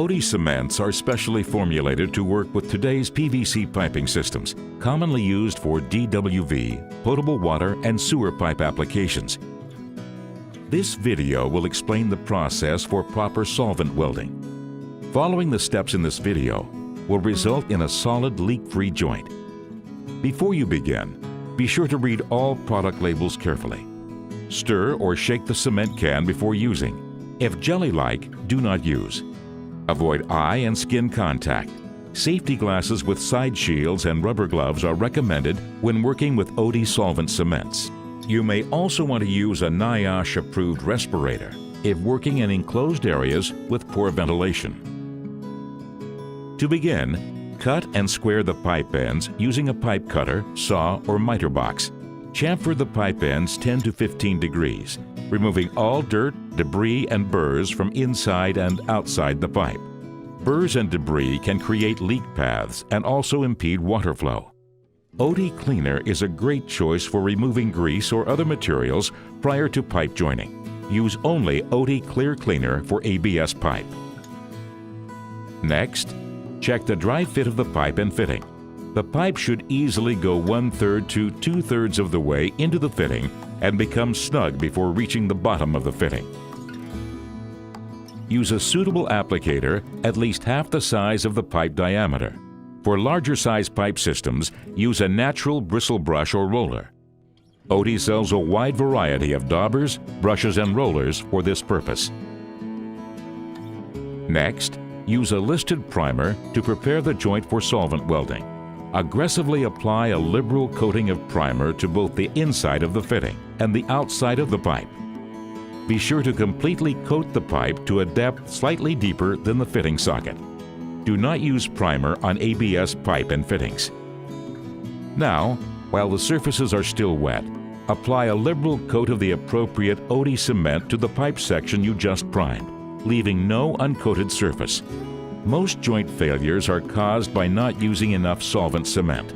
Oatey cements are specially formulated to work with today's PVC piping systems, commonly used for DWV, potable water, and sewer pipe applications. This video will explain the process for proper solvent welding. Following the steps in this video will result in a solid leak-free joint. Before you begin, be sure to read all product labels carefully. Stir or shake the cement can before using. If jelly-like, do not use. Avoid eye and skin contact. Safety glasses with side shields and rubber gloves are recommended when working with Oatey solvent cements. You may also want to use a NIOSH-approved respirator if working in enclosed areas with poor ventilation. To begin, cut and square the pipe ends using a pipe cutter, saw, or miter box. Chamfer the pipe ends 10 to 15 degrees, removing all dirt, debris, and burrs from inside and outside the pipe. Burrs and debris can create leak paths and also impede water flow. Oatey Cleaner is a great choice for removing grease or other materials prior to pipe joining. Use only Oatey Clear Cleaner for ABS pipe. Next, check the dry fit of the pipe and fitting. The pipe should easily go 1/3 to 2/3 of the way into the fitting and become snug before reaching the bottom of the fitting. Use a suitable applicator at least half the size of the pipe diameter. For larger size pipe systems, use a natural bristle brush or roller. Oatey sells a wide variety of daubers, brushes, and rollers for this purpose. Next, use a listed primer to prepare the joint for solvent welding. Aggressively apply a liberal coating of primer to both the inside of the fitting and the outside of the pipe. Be sure to completely coat the pipe to a depth slightly deeper than the fitting socket. Do not use primer on ABS pipe and fittings. Now, while the surfaces are still wet, apply a liberal coat of the appropriate Oatey cement to the pipe section you just primed, leaving no uncoated surface. Most joint failures are caused by not using enough solvent cement.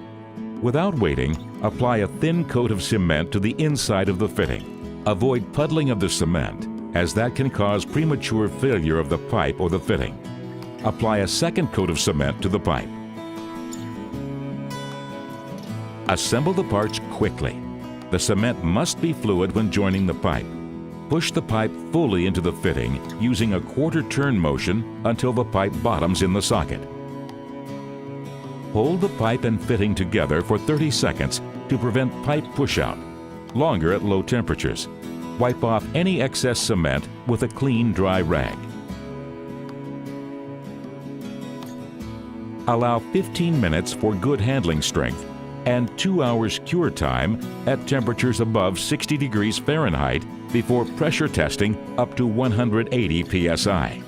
Without waiting, apply a thin coat of cement to the inside of the fitting. Avoid puddling of the cement, as that can cause premature failure of the pipe or the fitting. Apply a second coat of cement to the pipe. Assemble the parts quickly. The cement must be fluid when joining the pipe. Push the pipe fully into the fitting using a quarter turn motion until the pipe bottoms in the socket. Hold the pipe and fitting together for 30 seconds to prevent pipe pushout, longer at low temperatures. Wipe off any excess cement with a clean, dry rag. Allow 15 minutes for good handling strength and 2 hours cure time at temperatures above 60 degrees Fahrenheit before pressure testing up to 180 psi.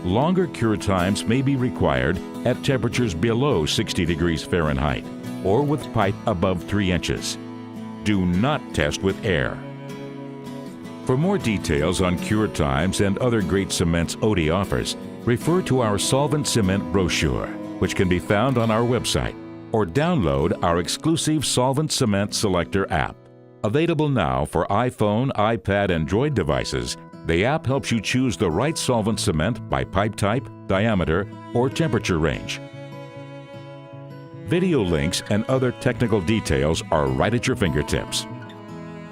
Longer cure times may be required at temperatures below 60 degrees Fahrenheit or with pipe above 3 inches. Do not test with air. For more details on cure times and other great cements Oatey offers, refer to our Solvent Cement brochure, which can be found on our website, or download our exclusive Solvent Cement Selector app. Available now for iPhone, iPad, and Android devices, the app helps you choose the right solvent cement by pipe type, diameter, or temperature range. Video links and other technical details are right at your fingertips.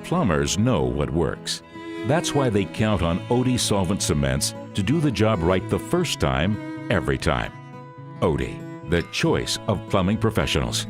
Plumbers know what works. That's why they count on Oatey solvent cements to do the job right the first time, every time. Oatey, the choice of plumbing professionals.